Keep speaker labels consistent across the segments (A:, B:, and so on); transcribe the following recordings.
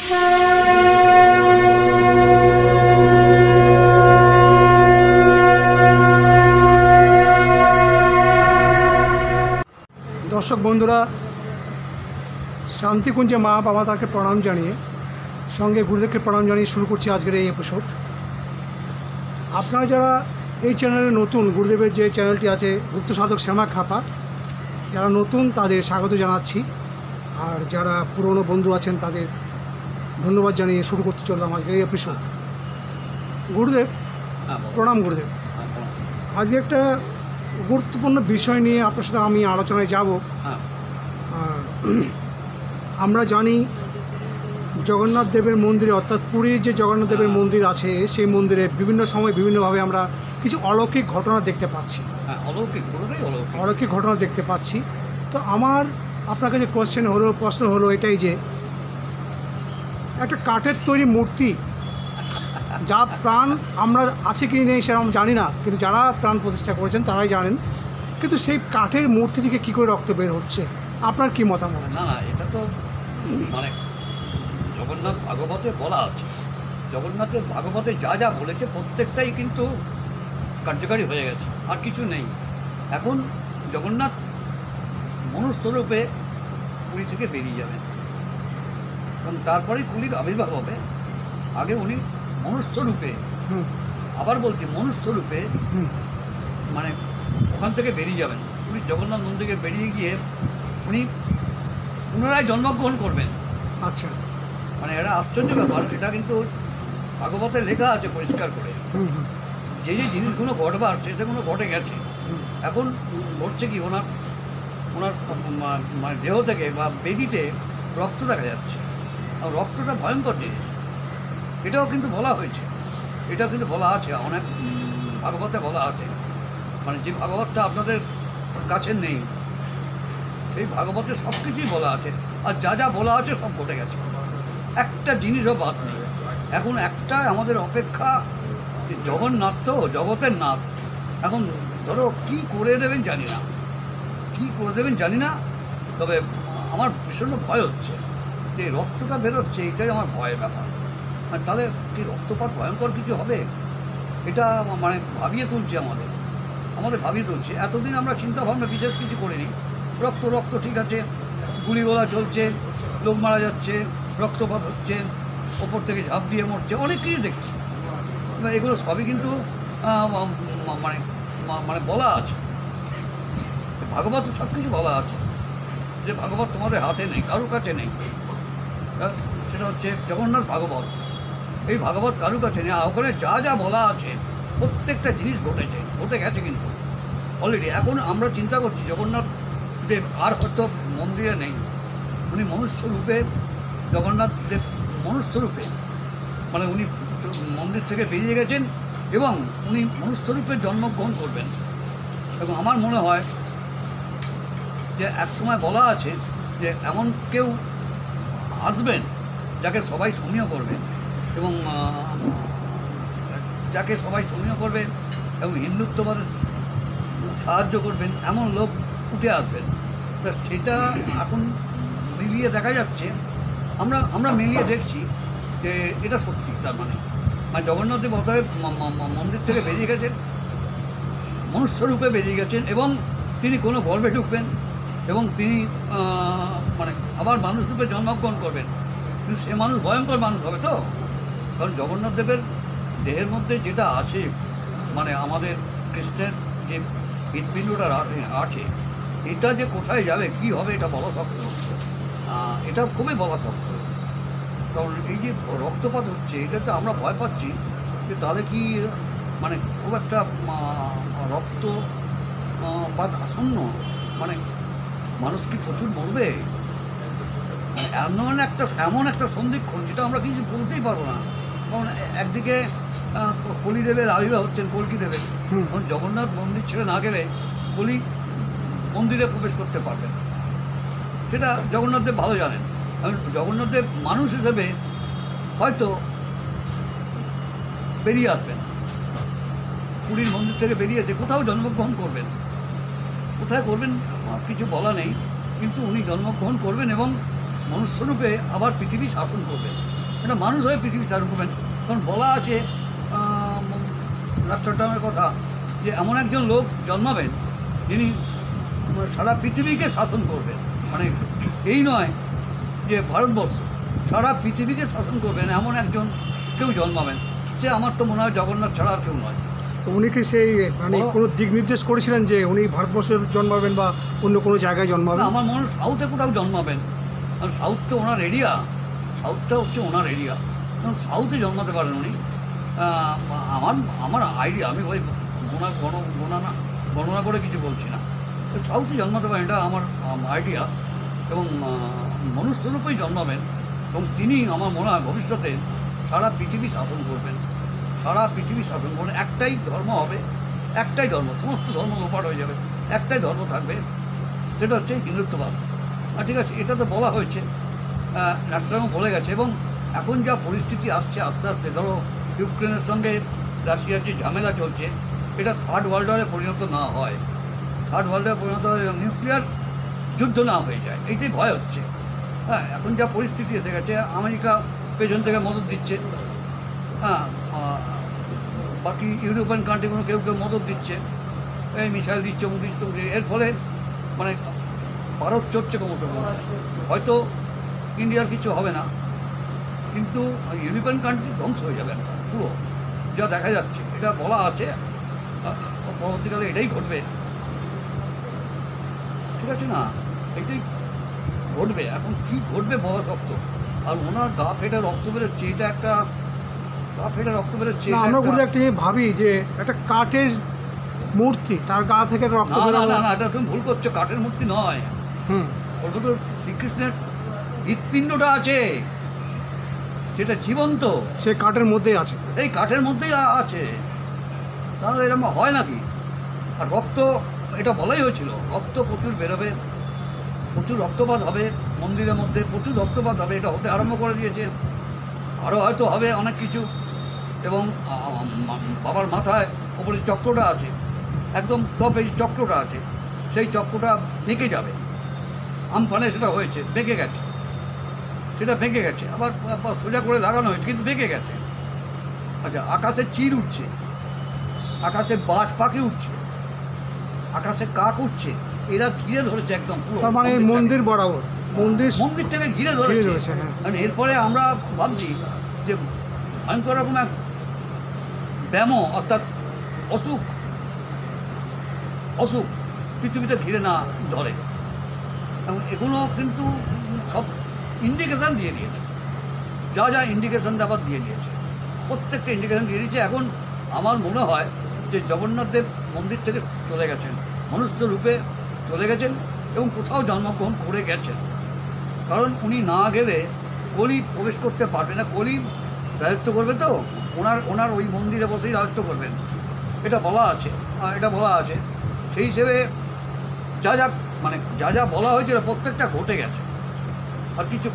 A: दर्शक बंधुरा शांतिकुंजे मा बाबा ताके प्रणाम जानिए संगे गुरुदेव के प्रणाम जानिए शुरू करছি আজকের এই এপিসোড। আপনারা যারা এই চ্যানেলে নতুন, গুরুদেবের যে চ্যানেলটি আছে গুপ্ত সাধক শ্যামা খাপা, যারা নতুন তাদের স্বাগত জানাচ্ছি, আর যারা পুরনো বন্ধু আছেন তাদের ধন্যবাদ জানিয়ে শুরু করতে চললাম আজকের এই এপিসোড। গুরুদেব প্রণাম। গুরুদেব, আজকে একটা গুরুত্বপূর্ণ বিষয় নিয়ে আপনার সাথে আমি আলোচনায় যাব। আমরা জানি জগন্নাথ দেবের মন্দিরে, অর্থাৎ পুরীর যে জগন্নাথ দেবের মন্দির আছে সেই মন্দিরে বিভিন্ন সময় বিভিন্নভাবে আমরা কিছু অলৌকিক ঘটনা দেখতে পাচ্ছি। অলৌকিক ঘটনা দেখতে পাচ্ছি। তো আমার আপনার কাছে প্রশ্ন হলো এটাই যে একটা কাঠের তৈরি মূর্তি, যা প্রাণ আমরা আছে কি নেই সেটা আমি জানি না, কিন্তু যারা প্রাণ প্রতিষ্ঠা করেছেন তারাই জানেন, কিন্তু সেই কাঠের মূর্তি থেকে কী করে রক্ত বের হচ্ছে, আপনার কি মতামত?
B: না, এটা তো মানে জগন্নাথ ভাগবতে বলা আছে, জগন্নাথের ভাগবতে যা যা বলেছে প্রত্যেকটাই কিন্তু কার্যকারী হয়ে গেছে, আর কিছু নেই। এখন জগন্নাথ মনুষ্যরূপে পুরী থেকে বেরিয়ে যাবেন এবং তারপরেই কুলির আবির্ভাব হবে। আগে উনি মনুষ্যরূপে, আবার বলছি মনুষ্যরূপে, মানে ওখান থেকে বেরিয়ে যাবেন, উনি জগন্নাথ মন্দির থেকে বেরিয়ে গিয়ে উনি পুনরায় জন্মগ্রহণ করবেন।
A: আচ্ছা,
B: মানে এটা আশ্চর্য ব্যাপার, এটা কিন্তু ভাগবতে লেখা আছে পরিষ্কার করে। যে যে জিনিসগুলো ঘটবার সেগুলো ঘটে গেছে, এখন ঘটছে কি, ওনার মানে দেহ থেকে বা বেদিতে রক্ত দেখা যাচ্ছে, আর রক্তটা ভয়ঙ্কর জিনিস, এটাও কিন্তু বলা হয়েছে, এটাও কিন্তু বলা আছে, অনেক ভাগবতে বলা আছে। মানে যে ভাগবতটা আপনাদের কাছে নেই সেই ভাগবতে সব কিছুই বলা আছে, আর যা যা বলা আছে সব ঘটে গেছে, একটা জিনিসও বাদ নেই। এখন একটা আমাদের অপেক্ষা, জগন্নাথ তো জগতের নাথ, এখন ধরো কী করে দেবেন জানি না, কী করে দেবেন জানি না, তবে আমার ভীষণ ভয় হচ্ছে যে রক্তটা বেরোচ্ছে, এটাই আমার ভয়ের ব্যাপার। মানে তাহলে কি রক্তপাত ভয়ঙ্কর কিছু হবে, এটা মানে ভাবিয়ে তুলছে, আমাদের ভাবিয়ে তুলছে। এতদিন আমরা চিন্তাভাবনা বিশেষ কিছু করিনি, রক্ত ঠিক আছে, গুলিগোলা চলছে, লোক মারা যাচ্ছে, রক্তপাত হচ্ছে, ওপর থেকে ঝাঁপ দিয়ে মরছে, অনেক কিছু দেখছি। এগুলো সবই কিন্তু মানে বলা আছে, ভাগবত সব কিছু বলা আছে, যে ভাগবত তোমাদের হাতে নেই, কারোর কাছে নেই, সেটা হচ্ছে জগন্নাথ ভাগবত। এই ভাগবত কারোর কাছে নেই, ওখানে যা যা বলা আছে প্রত্যেকটা জিনিস ঘটে গেছে কিন্তু অলরেডি। এখন আমরা চিন্তা করছি জগন্নাথ দেব আর হয়তো মন্দিরে নেই, উনি মনুষ্যরূপে, জগন্নাথ দেব মনুষ্যরূপে, মানে উনি মন্দির থেকে বেরিয়ে গেছেন এবং উনি মনুষ্যরূপে জন্মগ্রহণ করবেন। এবং আমার মনে হয় যে এক সময় বলা আছে যে এমন কেউ আসবেন যাকে সবাই সমীহ করবে, এবং যাকে সবাই সমীহ করবে এবং হিন্দুত্ববাদে সাহায্য করবেন, এমন লোক উঠে আসবেন। তা সেটা এখন মিলিয়ে দেখা যাচ্ছে, আমরা মিলিয়ে দেখছি যে এটা সত্যি। তার মানে জগন্নাথ দেব অতএব মন্দির থেকে বেরিয়ে গেছেন, মনুষ্যরূপে বেরিয়ে গেছেন, এবং তিনি কোনো গর্ভে ঢুকবেন এবং তিনি মানে আবার মানুষরূপে জন্মগ্রহণ করবেন, কিন্তু সে মানুষ ভয়ঙ্কর মানুষ হবে তো। কারণ জগন্নাথ দেবের দেহের মধ্যে যেটা আছে, মানে আমাদের খ্রিস্টান যে হৃৎপিণ্ডটা আছে, এটা যে কোথায় যাবে, কি হবে, এটা বলা শক্ত, এটা খুবই বলা শক্ত। কারণ এই যে রক্তপাত হচ্ছে, এটাতে আমরা ভয় পাচ্ছি যে তাহলে কি মানে খুব একটা রক্তপাত আসন্ন, মানে মানুষ কি প্রচুর মরবে, এমন একটা সন্ধিক্ষণ যেটা আমরা কিছু বলতেই পারবো না। কারণ একদিকে কলিদেবের আবির্ভাব হচ্ছেন, কল্কি দেবের, কারণ জগন্নাথ মন্দির ছেড়ে না গেলে কলি মন্দিরে প্রবেশ করতে পারবেন, সেটা জগন্নাথ দেব ভালো জানেন। জগন্নাথ দেব মানুষ হিসেবে হয়তো বেরিয়ে আসবেন, পুরীর মন্দির থেকে বেরিয়ে এসে কোথাও জন্মগ্রহণ করবেন, কোথায় করবেন কিছু বলা নেই, কিন্তু উনি জন্মগ্রহণ করবেন এবং মনুষ্যরূপে আবার পৃথিবী শাসন করবেন। একটা মানুষ হয়ে পৃথিবী শাসন করবেন। কারণ বলা আছে রাষ্ট্রটামের কথা যে এমন একজন লোক জন্মাবেন যিনি সারা পৃথিবীকে শাসন করবেন। মানে এই নয় যে ভারতবর্ষ, সারা পৃথিবীকে শাসন করবেন এমন একজন কেউ জন্মাবেন। সে আমার তো মনে হয় জগন্নাথ ছাড়া আর কেউ নয়।
A: তো উনি কি সেই মানে কোনো দিক নির্দেশ করেছিলেন যে উনি ভারতবর্ষের জন্মাবেন বা অন্য কোনো জায়গায় জন্মাবেন?
B: আমার মনে হয় সাউথে কোথাও জন্মাবেন। আর সাউথ তো ওনার এরিয়া, সাউথটা হচ্ছে ওনার এরিয়া, কারণ সাউথে জন্মাতে পারেন উনি। আমার আইডিয়া, আমি ওই গণনা করে কিছু বলছি না, সাউথে জন্মাতে পারেন এটা আমার আইডিয়া। এবং মনুষ্যরূপেই জন্মাবেন এবং তিনি আমার মনে হয় ভবিষ্যতে সারা পৃথিবী শাসন করবেন, সারা পৃথিবী শাসন করবেন। একটাই ধর্ম হবে, একটাই ধর্ম, সমস্ত ধর্ম লোপাট হয়ে যাবে, একটাই ধর্ম থাকবে, সেটা হচ্ছে হিন্দুত্ববাদ। আর ঠিক আছে, এটা তো বলা হয়েছে, রাষ্ট্রপতি বলে গেছে। এবং এখন যা পরিস্থিতি আসছে আস্তে আস্তে, ধরো ইউক্রেনের সঙ্গে রাশিয়ার যে ঝামেলা চলছে, এটা থার্ড ওয়ার্ল্ড ওয়ারে পরিণত না হয়, থার্ড ওয়ার্ল্ড ওয়ারে পরিণত হয় নিউক্লিয়ার যুদ্ধ না হয়ে যায়, এইটাই ভয় হচ্ছে। হ্যাঁ, এখন যা পরিস্থিতি এসে গেছে, আমেরিকা পেছন থেকে মদত দিচ্ছে, হ্যাঁ, বাকি ইউরোপিয়ান কান্ট্রিগুলো কেউ কেউ মদত দিচ্ছে, এই মিসাইল দিচ্ছে, এর ফলে মানে ভারত চড়ছে ক্রমশ। হয়তো ইন্ডিয়ার কিছু হবে না, কিন্তু ইউরোপিয়ান কান্ট্রি ধ্বংস হয়ে যাবে একটা পুরো, যা দেখা যাচ্ছে। এটা বলা আছে পরবর্তীকালে এটাই ঘটবে, ঠিক আছে না, এটাই ঘটবে। এখন কি ঘটবে বলা শক্ত। আর ওনার গা ফেটে রক্ত বেরোচ্ছে, এটা একটা গা ফেটে রক্ত বেরোচ্ছে।
A: আমরা বুঝে একটা ভাবি যে একটা কাঠের মূর্তি, তার গা থেকে রক্ত
B: না
A: বেরোনো।
B: না না, এটা তুমি ভুল করছো, কাঠের মূর্তি নয়। ওর তো শ্রীকৃষ্ণের হৃৎপিণ্ডটা আছে, সেটা জীবন্ত,
A: সে কাঠের মধ্যেই আছে,
B: এই কাঠের মধ্যেই আছে, তাহলে এরকম হয় নাকি? আর রক্ত, এটা বলাই হয়েছিল, রক্ত প্রচুর বেরোবে, প্রচুর রক্তপাত হবে মন্দিরের মধ্যে, প্রচুর রক্তপাত হবে, এটা হতে আরম্ভ করে দিয়েছে, আরও হয়তো হবে অনেক কিছু। এবং বাবার মাথায় ওপরে চক্রটা আছে, একদম টপে চক্রটা আছে, সেই চক্রটা বেঁকে যাবে। আমফানে সেটা হয়েছে, বেঁকে গেছে, সেটা বেঁকে গেছে, আবার সোজা করে লাগানো হয়েছে, কিন্তু বেঁকে গেছে। আচ্ছা, আকাশে চিল উঠছে, আকাশে বাজ পাখি উঠছে, আকাশে কাক উঠছে, এরা ঘিরে ধরেছে একদম পুরো,
A: তার মানে মন্দির বরাবর,
B: মন্দিরটাকে ঘিরে ধরেছে। কারণ এরপরে আমরা ভাবছি যে ভয়ঙ্কর রকম এক ব্যাম, অর্থাৎ অসুখ পৃথিবীতে ঘিরে না ধরে। এবং এগুলো কিন্তু সব ইন্ডিকেশান দিয়ে দিয়েছে, যা যা ইন্ডিকেশান দেওয়ার দিয়ে দিয়েছে, প্রত্যেকটা ইন্ডিকেশান দিয়ে দিয়েছে। এখন আমার মনে হয় যে জগন্নাথ দেব মন্দির থেকে চলে গেছেন, মনুষ্য রূপে চলে গেছেন এবং কোথাও জন্মগ্রহণ করে গেছেন। কারণ উনি না গেলে কলি প্রবেশ করতে পারবে না, কলি রাজত্ব করবে, তো ওনার ওই মন্দিরে বসেই রাজত্ব করবেন, এটা বলা আছে, সেই হিসেবে যা যা বলা হয়েছিল প্রত্যেকটা ঘটে গেছে, আর কিছু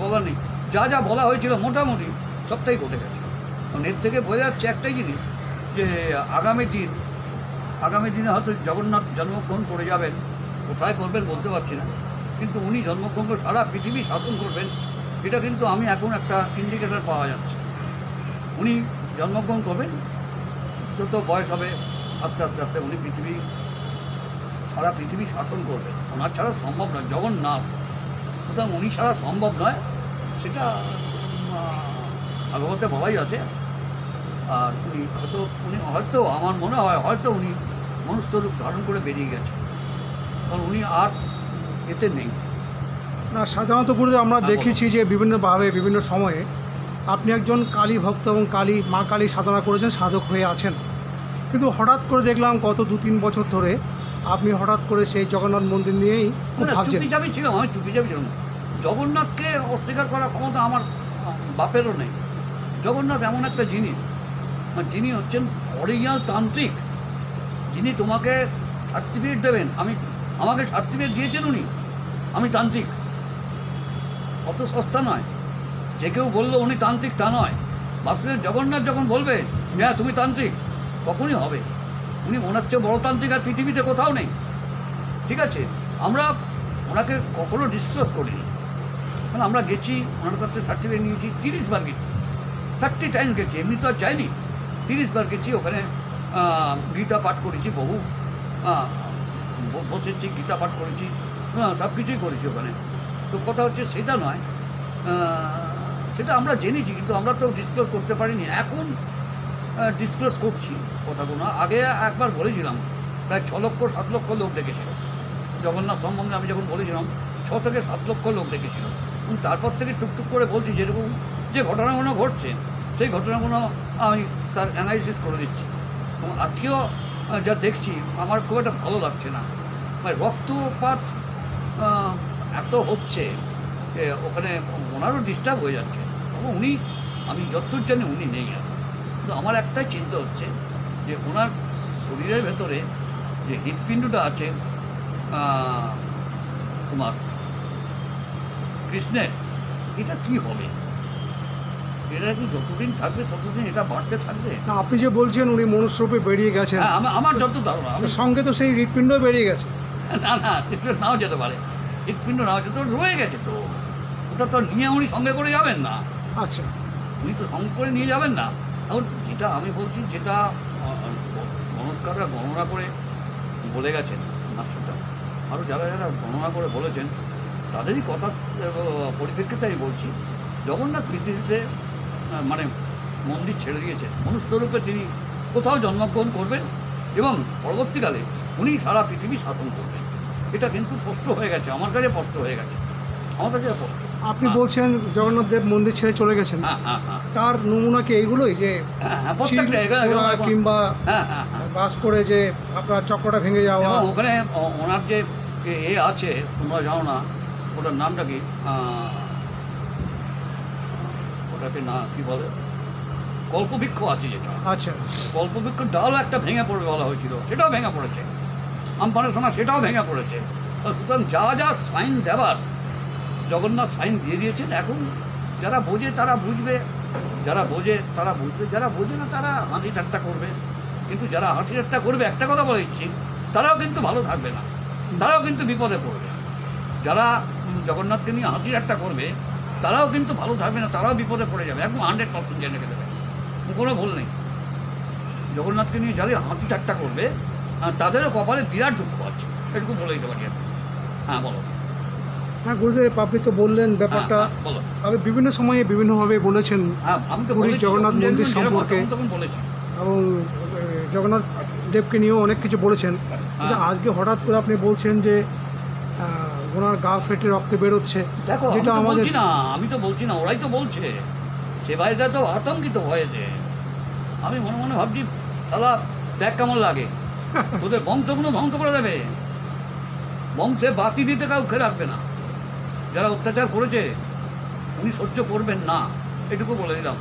B: বলার নেই, যা বলা হয়েছিল মোটামুটি সবটাই ঘটে গেছে। কারণ এর থেকে বোঝা যাচ্ছে একটাই জিনিস, যে আগামী দিনে হয়তো জগন্নাথ জন্মগ্রহণ করে যাবেন, কোথায় করবেন বলতে পারছি না, কিন্তু উনি জন্মগ্রহণ করে সারা পৃথিবী শাসন করবেন, এটা কিন্তু আমি এখন একটা ইন্ডিকেটর পাওয়া যাচ্ছে। উনি জন্মগ্রহণ করবেন, যত বয়স হবে আস্তে আস্তে উনি সারা পৃথিবী শাসন করবেন। ওনার ছাড়া সম্ভব নয়, জগন্নাথ, সুতরাং উনি ছাড়া সম্ভব নয়, সেটা ভাগবতে বলাই আছে। আর উনি হয়তো আমার মনে হয় উনি মনুষ্যরূপ ধারণ করে বেরিয়ে গেছে, কারণ উনি আর এতে নেই।
A: না, সাধারণত গুরুদেব আমরা দেখেছি যে বিভিন্নভাবে বিভিন্ন সময়ে আপনি একজন কালী ভক্ত এবং মা কালী সাধনা করেছেন, সাধক হয়ে আছেন, কিন্তু হঠাৎ করে দেখলাম গত 2-3 বছর ধরে আপনি হঠাৎ করে সেই জগন্নাথ মন্দির নিয়েই খুব ভাবছেন।
B: চুপিচাপি ছিলাম, আমি চুপিচাপি ছিলাম। জগন্নাথকে অস্বীকার করার ক্ষমতা আমার বাপেরও নেই। জগন্নাথ এমন একটা জিনিস, যিনি হচ্ছেন অরিজিনাল তান্ত্রিক, যিনি তোমাকে সার্টিফিকেট দেবেন। আমাকে সার্টিফিকেট দিয়েছেন উনি, আমি তান্ত্রিক, অত সস্তা নয়। যে কেউ বললো উনি তান্ত্রিক তা নয়, বাস্তবে জগন্নাথ যখন বলবে হ্যাঁ তুমি তান্ত্রিক, তখনই হবে। উনি ওনার চেয়ে বড় তান্ত্রিক আর পৃথিবীতে কোথাও নেই, ঠিক আছে? আমরা ওনাকে কখনো ডিসক্লোজ করিনি, কারণ আমরা গেছি, ওনার কাছে সার্টিফিকেট নিয়েছি, 30 বার গেছি, 30 টাইম গেছি, এমনি তো আর যাইনি, 30 বার গেছি। ওখানে গীতা পাঠ করেছি, বহু বসেছি, গীতা পাঠ করেছি, সব কিছুই করেছি ওখানে। তো কথা হচ্ছে সেটা নয়, সেটা আমরা জেনেছি, কিন্তু আমরা তো ডিসক্লোজ করতে পারিনি। এখন ডিসক্লোজ করছি কথাগুলো। আগে একবার বলেছিলাম, প্রায় 6 লক্ষ 7 লক্ষ লোক দেখেছিল জগন্নাথ সম্বন্ধে। আমি যখন বলেছিলাম 6 থেকে 7 লক্ষ লোক দেখেছিল। এবং তারপর থেকে টুকটুক করে বলছি, যেরকম যে ঘটনাগুলো ঘটছে সেই ঘটনাগুলো আমি তার অ্যানালিসিস করে দিচ্ছি। এবং আজকেও যা দেখছি আমার খুব একটা ভালো লাগছে না। মানে রক্তপাত এত হচ্ছে যে ওখানে ওনারও ডিস্টার্ব হয়ে যাচ্ছে। এবং উনি, আমি যতদূর জানি উনি নেই এখন। কিন্তু আমার একটাই চিন্তা হচ্ছে যে ওনার শরীরের ভেতরে যে হৃৎপিণ্ডটা আছে তোমার কৃষ্ণের, এটা কি হবে? এটা কি যতদিন থাকবে ততদিন এটা বাড়তে থাকবে?
A: না, আপনি যে বলছেন উনি মনুষ্যরূপে বেরিয়ে গেছেন,
B: হ্যাঁ, আমার যত ধারণা।
A: তো সঙ্গে তো সেই হৃৎপিণ্ড বেরিয়ে গেছে।
B: না না, সেটা নাও যেতে পারে, হৃৎপিণ্ড নাও যেতে পারে, রয়ে গেছে তো। ওটা তো নিয়ে উনি সঙ্গে করে যাবেন না।
A: আচ্ছা,
B: উনি তো সঙ্গে করে নিয়ে যাবেন না। এখন যেটা আমি বলছি, যেটা গণৎকাররা গণনা করে বলে গেছেন, না সেটা আরও যারা যারা গণনা করে বলেছেন তাদেরই কথা পরিপ্রেক্ষিতে আমি বলছি, জগন্নাথ পৃথিবীতে মানে মন্দির ছেড়ে দিয়েছেন, মনুষ্যরূপে তিনি কোথাও জন্মগ্রহণ করবেন এবং পরবর্তীকালে উনি সারা পৃথিবী শাসন করবেন। এটা কিন্তু স্পষ্ট হয়ে গেছে, আমার কাছে স্পষ্ট হয়ে গেছে, আমার কাছে স্পষ্ট।
A: আপনি বলছেন জগন্নাথ দেব মন্দির ছেড়ে চলে গেছেন,
B: হ্যাঁ হ্যাঁ হ্যাঁ
A: তার নমুনা কি এইগুলোই যে
B: হ্যাঁ, প্রত্যেকটা
A: কিংবা
B: হ্যাঁ হ্যাঁ হ্যাঁ।
A: বাস করে যে আপনার চক্রটা ভেঙে যাওয়া?
B: এবং ওখানে ওনার যে এ আছে, তোমরা জানো না ওটার নামটা কি, ওটাকে না কি বলে, কল্পবৃক্ষ আছে যেটা,
A: আচ্ছা,
B: কল্পবৃক্ষ ডালও একটা ভেঙে পড়বে বলা হয়েছিল, সেটাও ভেঙে পড়েছে। আমফানের সময় সেটাও ভেঙে পড়েছে। সুতরাং যা যা সাইন দেবার জগন্নাথ সাইন দিয়ে দিয়েছেন। এখন যারা বোঝে তারা বুঝবে, যারা বোঝে তারা বুঝবে, যারা বোঝে না তারা হাসি ঠাট্টা করবে। কিন্তু যারা হাসি ঠাট্টা করবে, একটা কথা বলে দিচ্ছি, তারাও কিন্তু ভালো থাকবে না, তারাও কিন্তু বিপদে পড়বে। যারা জগন্নাথকে নিয়ে হাসি ঠাট্টা করবে তারাও কিন্তু ভালো থাকবে না, তারাও বিপদে পড়ে যাবে, একদম 100% জেনে রেখে দেবে, কোনো ভুল নেই। জগন্নাথকে নিয়ে যারা হাসি ঠাট্টা করবে তাদেরও কপালে বিরাট দুঃখ আছে, এটুকু বলে দিতে পারি। হ্যাঁ বলো।
A: হ্যাঁ গুরুদেব, আপনি তো বললেন ব্যাপারটা,
B: বলো।
A: আপনি বিভিন্ন সময়ে বিভিন্নভাবে বলেছেন
B: হ্যাঁ, আমি তো
A: পুরীর
B: বলেছি,
A: জগন্নাথ মন্দির সম্পর্কে,
B: তখন বলেছি,
A: এবং জগন্নাথ দেবকে নিয়েও অনেক কিছু বলেছেন। কিন্তু আজকে হঠাৎ করে আপনি বলছেন যে ওনার গা ফেটে রক্ত বেরোচ্ছে,
B: দেখো
A: যেটা আমাদের
B: আমি তো বলছি না, ওরাই তো বলছে। সেবাইরা তো আতঙ্কিত হয়েছে। আমি মনে মনে ভাবছি, সালা দেখ কেমন লাগে, তোদের বংশগুলো ধ্বংস করে দেবে, বংশে বাতি দিতে কাউকে রাখবে না। যারা অত্যাচার করেছে উনি সহ্য করবেন না, এটুকু বলে দিলাম।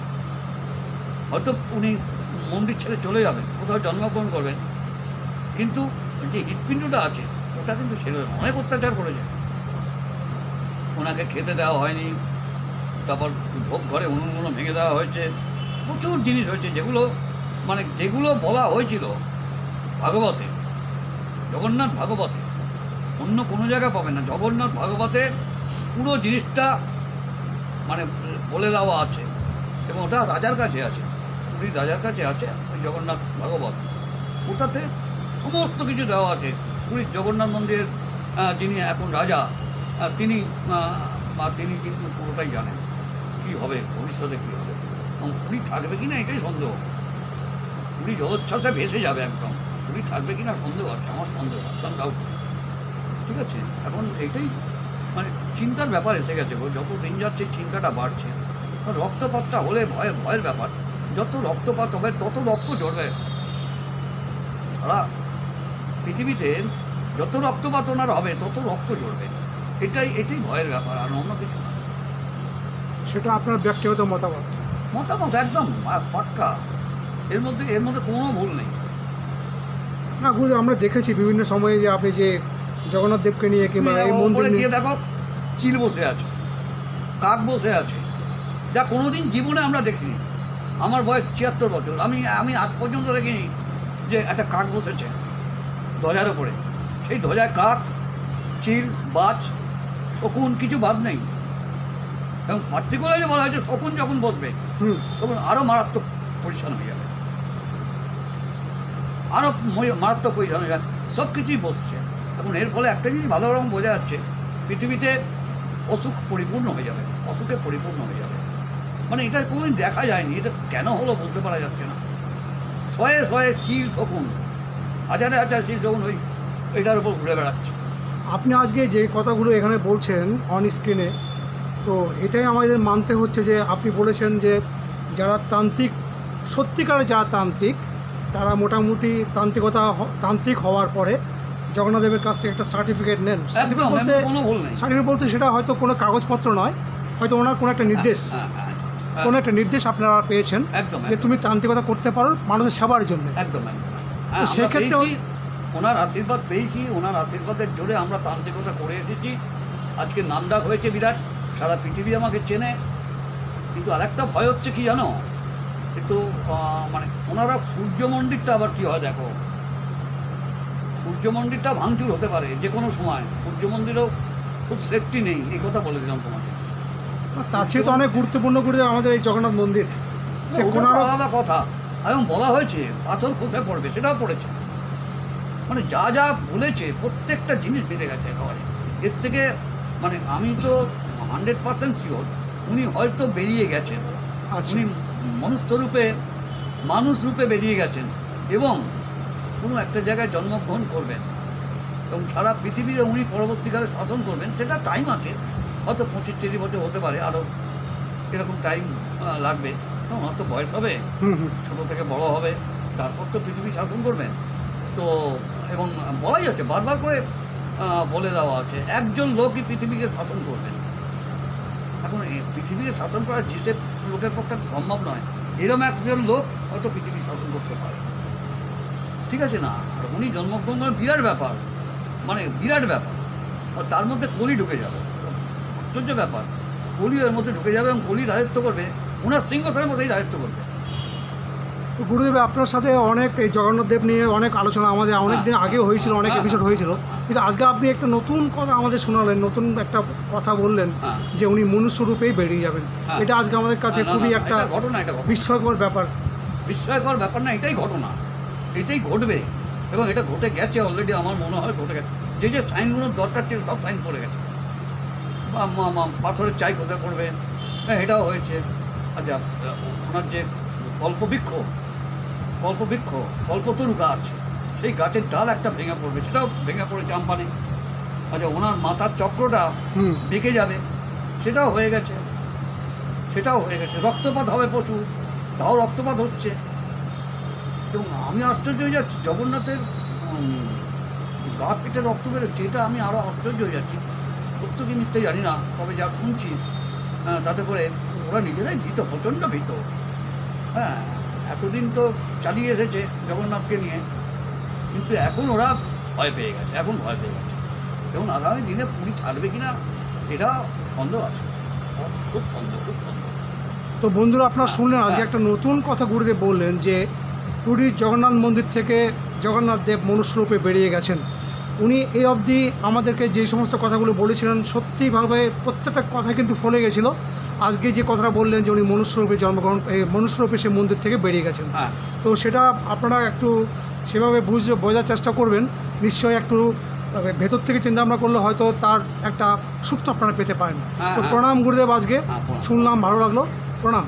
B: হয়তো উনি মন্দির ছেড়ে চলে যাবেন, কোথাও জন্মগ্রহণ করবেন, কিন্তু যে হৃৎপিণ্ডটা আছে ওটা কিন্তু ছেড়ে দেবেন। অনেক অত্যাচার করেছে, ওনাকে খেতে দেওয়া হয়নি, তারপর ভোগ ঘরে উনুনগুলো ভেঙে দেওয়া হয়েছে, প্রচুর জিনিস হয়েছে, যেগুলো বলা হয়েছিল ভাগবতে, জগন্নাথ ভাগবতে, অন্য কোনো জায়গায় পাবে না। জগন্নাথ ভাগবতে পুরো জিনিসটা বলে দেওয়া আছে, এবং ওটা রাজার কাছে আছে, পুরীর রাজার কাছে আছে ওই জগন্নাথ ভাগবত। ওটাতে সমস্ত কিছু দেওয়া আছে। পুরীর জগন্নাথ মন্দিরের যিনি এখন রাজা, তিনি কিন্তু পুরোটাই জানেন কী হবে, ভবিষ্যতে কী হবে, এবং পুরী থাকবে কি না এটাই সন্দেহ। পুরী জলোচ্ছ্বাসে ভেসে যাবে একদম, পুরী থাকবে কি না সন্দেহ আছে, আমার সন্দেহ, একদম ডাউট। ঠিক আছে, এখন এইটাই চিন্তার ব্যাপার এসে গেছে। যত দিন যাচ্ছে চিন্তাটা বাড়ছে। রক্তপাতটা হলে ভয়ের ব্যাপার। যত রক্তপাত হবে তত রক্ত ঝরবে সারা পৃথিবীতে, যত রক্তপাত ওনার হবে তত রক্ত ঝরবে। এটাই ভয়ের ব্যাপার, আর অন্য কিছু না।
A: সেটা আপনার ব্যক্তিগত মতামত
B: একদম পাক্কা, এর মধ্যে কোনো ভুল নেই।
A: না গুরু, আমরা দেখেছি বিভিন্ন সময়ে যে আপনি যে জগন্নাথ দেবকে নিয়ে কিংবা এই মন্দিরে
B: গিয়ে দেখো, চিল বসে আছে, কাক বসে আছে, যা কোনোদিন জীবনে আমরা দেখিনি। আমার বয়স ৭৬ বছর, আমি আজ পর্যন্ত দেখিনি যে একটা কাক বসেছে ধ্বজার ওপরে। সেই ধ্বজায় কাক, চিল, বাজ, শকুন কিছু বাদ নেই। এবং পার্টিকুলারলি বলা হয়েছে শকুন যখন বসবে
A: হুম।
B: তখন আরও মারাত্মক পরিচ্ছন্ন হয়ে যাবে, আরও মারাত্মক পরিচ্ছন্ন হয়ে যাবে, সব কিছুই বসছে। এখন এর ফলে একটা জিনিস ভালো রকম বোঝা যাচ্ছে, পৃথিবীতে অসুখ পরিপূর্ণ হয়ে যাবে, অসুখে পরিপূর্ণ হয়ে যাবে। মানে এটা কোনোদিন দেখা যায়নি, এটা কেন হলো বলতে পারা যাচ্ছে না। শয়ে শয়ে চিল শকুন, হাজারে হাজার চিল শকুন ওই এটার উপর ঘুরে বেড়াচ্ছে।
A: আপনি আজকে যে কথাগুলো এখানে বলছেন অন স্ক্রিনে, তো এটাই আমাদের মানতে হচ্ছে যে আপনি বলেছেন যে যারা তান্ত্রিক, সত্যিকারের যারা তান্ত্রিক, তারা মোটামুটি তান্ত্রিক হওয়ার পরে জগন্নাথ দেবের কাছ থেকে একটা সার্টিফিকেট নেন।
B: একদম কোনো ভুল নেই।
A: সার্টিফিকেট বলতে সেটা হয়তো কোনো কাগজপত্র নয়, হয়তো ওনার কোনো একটা নির্দেশ, কোনো একটা নির্দেশ আপনারা পেয়েছেন
B: একদম
A: যে তুমি তান্ত্রিকতা করতে পারো মানুষের সেবার জন্য।
B: একদম একদম।
A: তো সেক্ষেত্রে
B: ওনার আশীর্বাদ পেয়েছি, ওনার আশীর্বাদের জোরে আমরা তান্ত্রিকতা করে এসেছি। আজকে নামডাক হয়েছে বিরাট, সারা পৃথিবী আমাকে চেনে। কিন্তু আরেকটা ভয় হচ্ছে কি জানো, কিন্তু মানে ওনারা সূর্য মন্দিরটা আবার কী হয় দেখো, সূর্য মন্দিরটা ভাঙচুর হতে পারে যে কোনো সময়, সূর্য মন্দিরেও খুব সেফটি নেই, এই কথা বলে দিলাম তোমাকে।
A: তার চেয়ে তো অনেক গুরুত্বপূর্ণ আমাদের এই জগন্নাথ মন্দির, সে
B: ওটা
A: কোনো
B: তো আলাদা কথা। এবং বলা হয়েছে পাথর খসে পড়বে, সেটাও পড়েছে। মানে যা যা বলেছে প্রত্যেকটা জিনিস বেঁধে গেছে একেবারে। এর থেকে মানে আমি তো 100% শিওর উনি হয়তো বেরিয়ে গেছেন,
A: আচ্ছা।
B: উনি মানুষ রূপে বেরিয়ে গেছেন এবং কোনো একটা জায়গায় জন্মগ্রহণ করবেন এবং সারা পৃথিবীতে উনি পরবর্তীকালে শাসন করবেন। সেটা টাইম আছে, হয়তো 25-30 বছর হতে পারে, আরও এরকম টাইম লাগবে। ওনার তো বয়স হবে, ছোটো থেকে বড় হবে, তারপর তো পৃথিবী শাসন করবেন। তো এবং বলাই আছে, বারবার করে বলে দেওয়া আছে, একজন লোকই পৃথিবীকে শাসন করবেন। এখন এই পৃথিবীকে শাসন করা যেসব লোকের পক্ষে সম্ভব নয়, এরকম একজন লোক হয়তো পৃথিবী শাসন করতে পারে, ঠিক আছে না? আর উনি জন্মগ্রহণ করেন, বিরাট ব্যাপার, মানে বিরাট ব্যাপার। আর তার মধ্যে কলি ঢুকে যাবে, আশ্চর্য ব্যাপার। কলি এর মধ্যে ঢুকে যাবে এবং কলি রাজত্ব করবে, ওনার সিংহাসনের মধ্যেই রাজত্ব করবে।
A: গুরুদেব, আপনার সাথে অনেক এই জগন্নাথ দেব নিয়ে অনেক আলোচনা আমাদের অনেক দিন আগেও হয়েছিল, অনেক এপিসোড হয়েছিল, কিন্তু আজকে আপনি একটা নতুন কথা আমাদের শোনালেন, নতুন একটা কথা বললেন যে উনি মনুষ্য রূপেই বেরিয়ে যাবেন। এটা আজকে আমাদের কাছে খুবই একটা
B: ঘটনা, এটা
A: বিস্ময়কর ব্যাপার।
B: বিস্ময়কর ব্যাপার না, এটাই ঘটনা, এটাই ঘটবে এবং এটা ঘটে গেছে অলরেডি। আমার মনে হয় ঘটে গেছে। যে যে সাইনগুলোর দরকার ছিল সব সাইন পড়ে গেছে। পাথরের চাই কোথায় পড়বে, হ্যাঁ এটাও হয়েছে। আচ্ছা, ওনার যে কল্পতরু গাছ, সেই গাছের ডাল একটা ভেঙে পড়বে, সেটাও ভেঙে পড়েছে আমপানে। আচ্ছা, ওনার মাথার চক্রটা বেঁকে যাবে, সেটাও হয়ে গেছে। রক্তপাত হবে প্রচুর, তাও রক্তপাত হচ্ছে। এবং আমি আশ্চর্য হয়ে যাচ্ছি, জগন্নাথের গা পেটে রক্ত বেরোচ্ছে, এটা আমি আরও আশ্চর্য হয়ে যাচ্ছি। সত্য কি মিথ্যে জানি না, তবে যা শুনছি তাতে করে ওরা নিজেরাই ভীত, প্রচণ্ড ভীত। হ্যাঁ, এতদিন তো চালিয়ে এসেছে জগন্নাথকে নিয়ে, কিন্তু এখন ওরা ভয় পেয়ে গেছে, এবং আগামী দিনে পুরী থাকবে কিনা এটা সন্দেহ আছে, খুব সন্দেহ।
A: তো বন্ধুরা, আপনারা শুনলেন আজকে একটা নতুন কথা গুরুদেব বললেন যে পুরীর জগন্নাথ মন্দির থেকে জগন্নাথ দেব মনুষ্যরূপে বেরিয়ে গেছেন। উনি এই অবধি আমাদেরকে যে সমস্ত কথাগুলো বলেছিলেন সত্যিভাবে প্রত্যেকটা কথা কিন্তু ফলে গেছিলো। আজকে যে কথাটা বললেন যে উনি মনুষ্যরূপে মনুষ্যরূপে সে মন্দির থেকে বেরিয়ে গেছেন, তো সেটা আপনারা একটু সেভাবে বোঝার চেষ্টা করবেন। নিশ্চয়ই একটু ভেতর থেকে চিন্তা ভাবনা করলে হয়তো তার একটা সূত্র আপনারা পেতে পারেন। তো প্রণাম গুরুদেব, আজকে শুনলাম, ভালো লাগলো, প্রণাম।